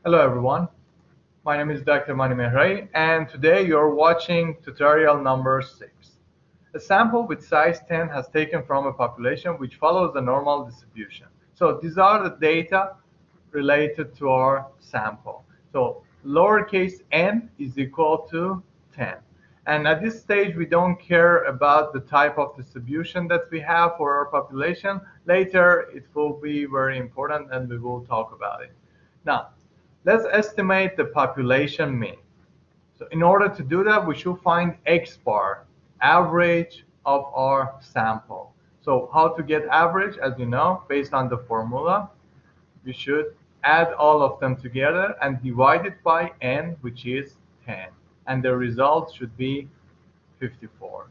Hello everyone, my name is Dr. Mehraei and today you're watching tutorial number 6. A sample with size 10 has taken from a population which follows the normal distribution. So these are the data related to our sample. So lowercase n is equal to 10. And at this stage we don't care about the type of distribution that we have for our population. Later it will be very important and we will talk about it. Now, let's estimate the population mean. So in order to do that, we should find X bar, average of our sample. So how to get average, as you know, based on the formula, we should add all of them together and divide it by n, which is 10. And the result should be 54.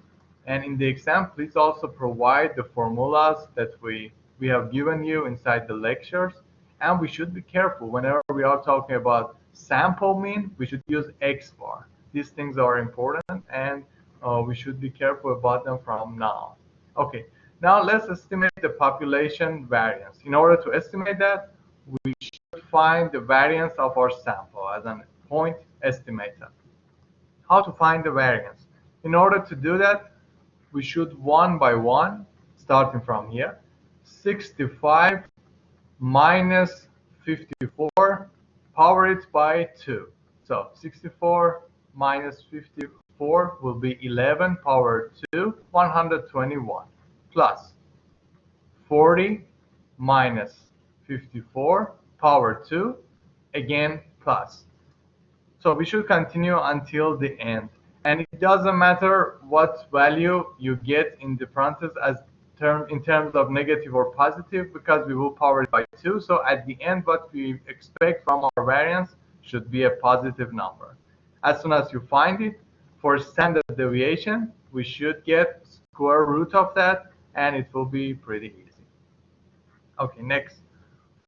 And in the exam, please also provide the formulas that we have given you inside the lectures. And we should be careful whenever we are talking about sample mean, we should use X bar. These things are important and we should be careful about them from now on. Okay, now let's estimate the population variance. In order to estimate that, we should find the variance of our sample as a point estimator. How to find the variance? In order to do that, we should one by one, starting from here, 65 minus 54, power it by 2. So 64 minus 54 will be 11 power 2, 121, plus 40 minus 54 power 2, again plus. So we should continue until the end. And it doesn't matter what value you get in the parentheses in terms of negative or positive, because we will power it by 2. So at the end, what we expect from our variance should be a positive number. As soon as you find it, for standard deviation, we should get square root of that, and it will be pretty easy. Okay, next.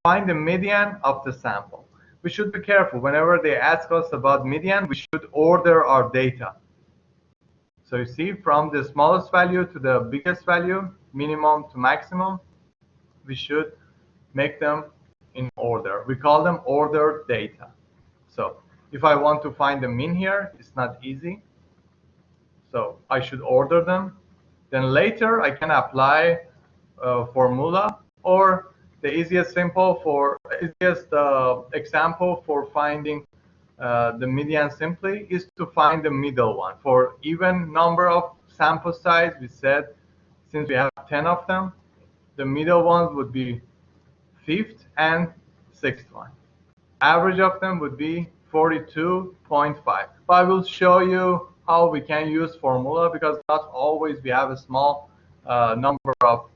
Find the median of the sample. We should be careful. Whenever they ask us about median, we should order our data. So you see, from the smallest value to the biggest value, minimum to maximum, we should make them in order. We call them ordered data. So if I want to find the mean here, it's not easy. So I should order them. Then later I can apply a formula, or the easiest example for finding the median simply is to find the middle one. For even number of sample size, we said since we have 10 of them, the middle ones would be 5th and 6th one. Average of them would be 42.5. But I will show you how we can use formula, because not always we have a small number of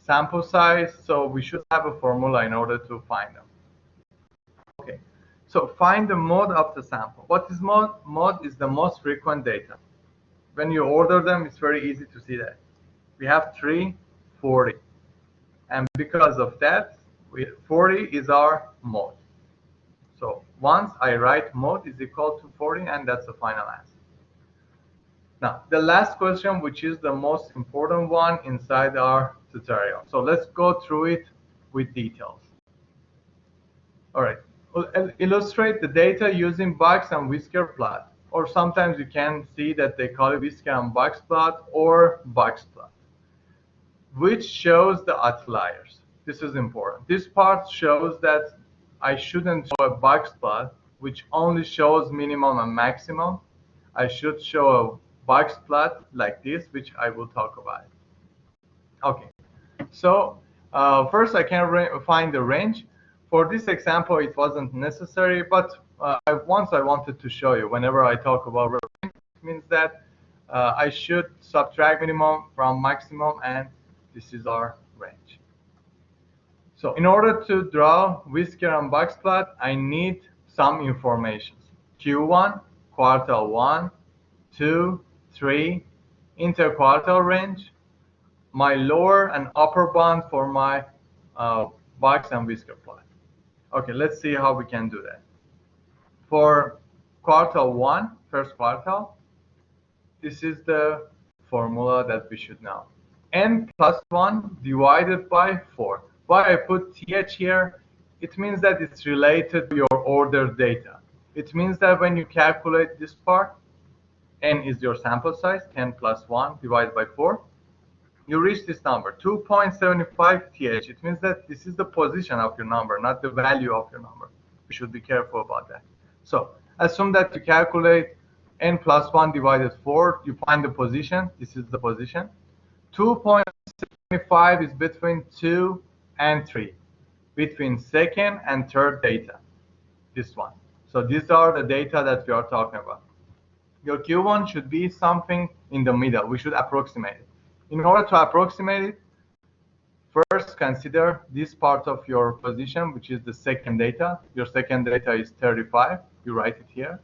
sample size, so we should have a formula in order to find them. Okay, so find the mode of the sample. What is mode? Mode is the most frequent data. When you order them, it's very easy to see that. We have 3, 40. And because of that, 40 is our mode. So once I write mode is equal to 40, and that's the final answer. Now, the last question, which is the most important one inside our tutorial. So let's go through it with details. All right, we'll illustrate the data using box and whisker plot, or sometimes you can see that they call it whisker and box plot or box plot, which shows the outliers. This is important. This part shows that I shouldn't show a box plot, which only shows minimum and maximum. I should show a box plot like this, which I will talk about. Okay, so first I can find the range. For this example, it wasn't necessary, but once I wanted to show you, whenever I talk about range, it means that I should subtract minimum from maximum, and this is our range. So in order to draw whisker and box plot, I need some information. Q1, quartile 1, 2, 3, interquartile range, my lower and upper bound for my box and whisker plot. Okay, let's see how we can do that. For quartile 1, first quartile, this is the formula that we should know. N plus 1 divided by 4. Why I put TH here it means that it's related to your order data. It means that when you calculate this part, n is your sample size, 10 plus 1 divided by 4, you reach this number, 2.75 th. It means that this is the position of your number, not the value of your number. We should be careful about that. So assume that you calculate n plus 1 divided 4, you find the position. This is the position. 2.75 is between 2 and 3, between second and third data, this one. So these are the data that we are talking about. Your Q1 should be something in the middle. We should approximate it. In order to approximate it, first consider this part of your position, which is the second data. Your second data is 35. You write it here.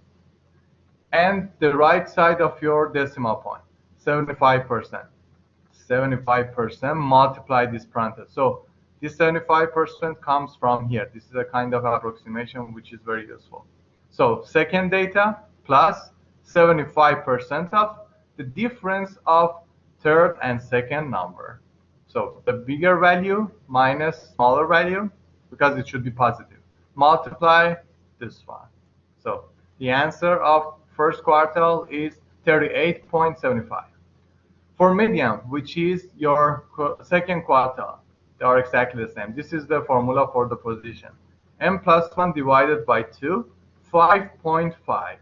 And the right side of your decimal point, 75%. 75% multiply this parenthesis. So this 75% comes from here. This is a kind of approximation which is very useful. So second data plus 75% of the difference of third and second number. So the bigger value minus smaller value, because it should be positive, multiply this one. So the answer of first quartile is 38.75. For median, which is your second quartile, they are exactly the same. This is the formula for the position. M plus 1 divided by 2, 5.5.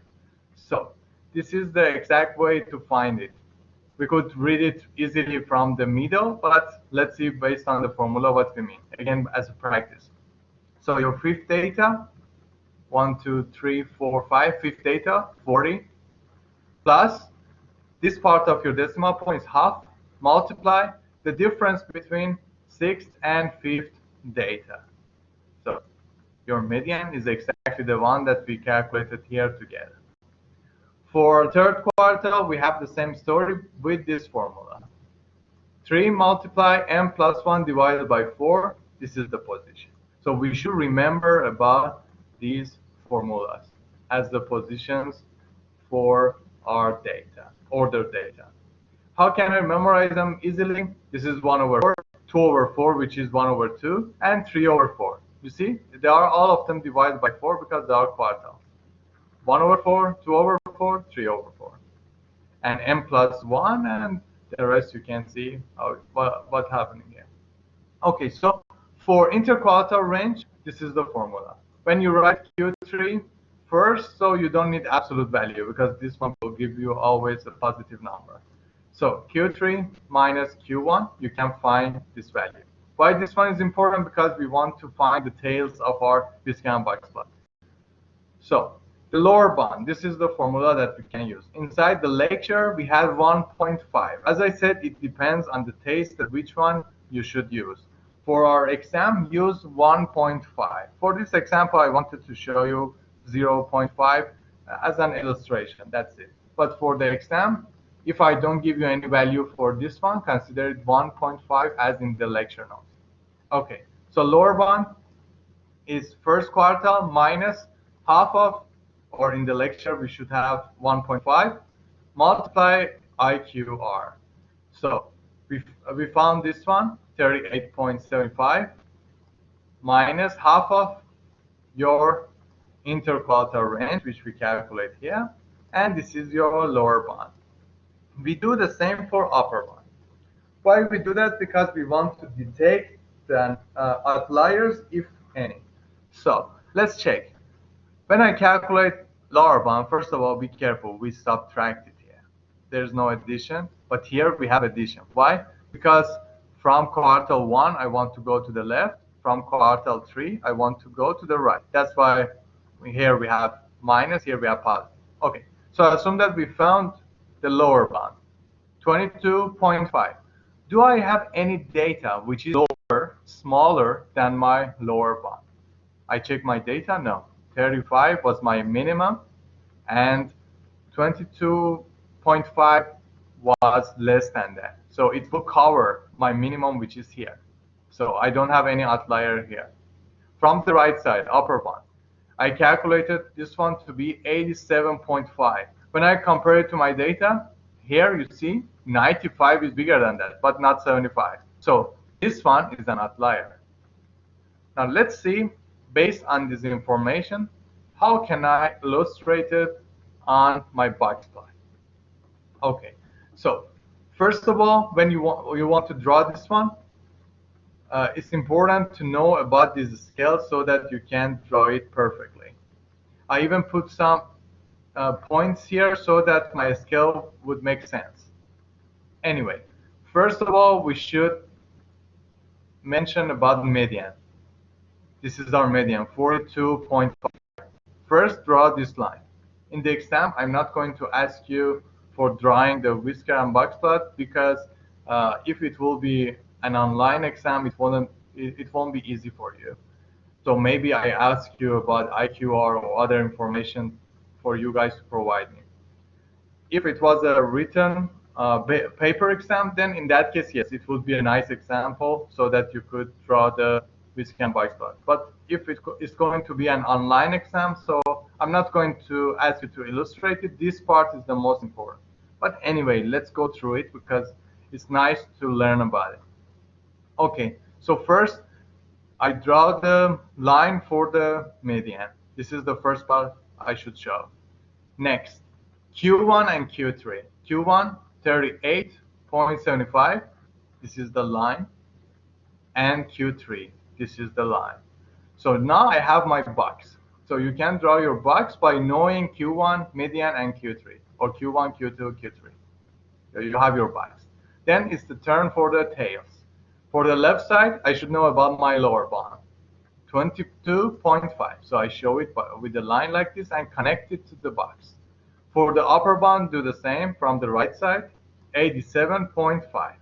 So this is the exact way to find it. We could read it easily from the middle, but let's see based on the formula what we mean. Again, as a practice. So your fifth data, 1, 2, 3, 4, 5, fifth data, 40, plus this part of your decimal point is half, multiply the difference between sixth and fifth data. So your median is exactly the one that we calculated here together. For third quartile, we have the same story with this formula. 3 multiply m plus 1 divided by 4. This is the position. So we should remember about these formulas as the positions for our data, order data. How can I memorize them easily? This is 1 over 4, 2 over 4, which is 1 over 2, and 3 over 4. You see, they are all of them divided by 4 because they are quartiles. 1 over 4, 2 over 4, 3 over 4. And m plus 1, and the rest you can see what's happening here. Okay, so for interquartile range, this is the formula. When you write Q3 first, so you don't need absolute value because this one will give you always a positive number. So Q3 minus Q1, you can find this value. Why this one is important? Because we want to find the tails of our Biscayan box plot. So the lower bound, this is the formula that we can use. Inside the lecture, we have 1.5. As I said, it depends on the taste of which one you should use. For our exam, use 1.5. For this example, I wanted to show you 0.5 as an illustration. That's it. But for the exam, if I don't give you any value for this one, consider it 1.5 as in the lecture notes. Okay, so lower bound is first quartile minus half of, or in the lecture we should have 1.5, multiply IQR. So we found this one, 38.75, minus half of your interquartile range, which we calculate here, and this is your lower bound. We do the same for upper bound. Why we do that? Because we want to detect the outliers, if any. So let's check. When I calculate lower bound, first of all, be careful. We subtract it here. There's no addition, but here we have addition. Why? Because from quartile 1, I want to go to the left. From quartile 3, I want to go to the right. That's why here we have minus, here we have positive. Okay, so assume that we found the lower bound, 22.5. Do I have any data which is lower, smaller than my lower bound? I check my data, no. 35 was my minimum, and 22.5 was less than that. So it will cover my minimum, which is here. So I don't have any outlier here. From the right side, upper bound, I calculated this one to be 87.5. When I compare it to my data, here you see 95 is bigger than that, but not 75. So this one is an outlier. Now let's see based on this information, how can I illustrate it on my box plot? Okay, so first of all, when you want to draw this one, it's important to know about this scale so that you can draw it perfectly. I even put some points here so that my scale would make sense. Anyway, first of all, we should mention about median. This is our median, 42.5. First, draw this line. In the exam, I'm not going to ask you for drawing the whisker and box plot because if it will be an online exam, it won't be easy for you. So maybe I ask you about IQR or other information for you guys to provide me. If it was a written paper exam, then in that case, yes, it would be a nice example so that you could draw the whisker and box plot. But if it's going to be an online exam, so I'm not going to ask you to illustrate it. This part is the most important. But anyway, let's go through it because it's nice to learn about it. Okay, so first, I draw the line for the median. This is the first part I should show. Next, Q1 and Q3. Q1, 38.75. This is the line. And Q3. This is the line. So now I have my box. So you can draw your box by knowing Q1, median, and Q3. Or Q1, Q2, Q3. So you have your box. Then it's the turn for the tails. For the left side, I should know about my lower bound. 22.5. So I show it with a line like this and connect it to the box. For the upper bound, do the same from the right side, 87.5.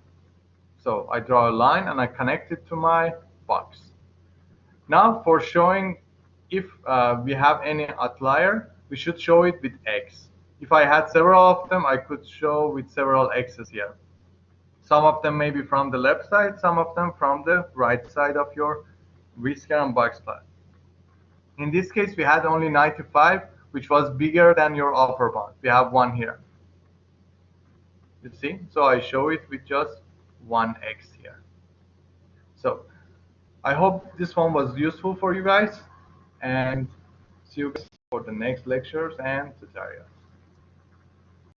So I draw a line and I connect it to my box. Now for showing if we have any outlier, we should show it with X. If I had several of them, I could show with several X's here. Some of them may be from the left side, some of them from the right side of your whisker and box plot. In this case, we had only 95, which was bigger than your upper bound. We have one here. You see? So I show it with just 1x here. So I hope this one was useful for you guys, and see you guys for the next lectures and tutorials.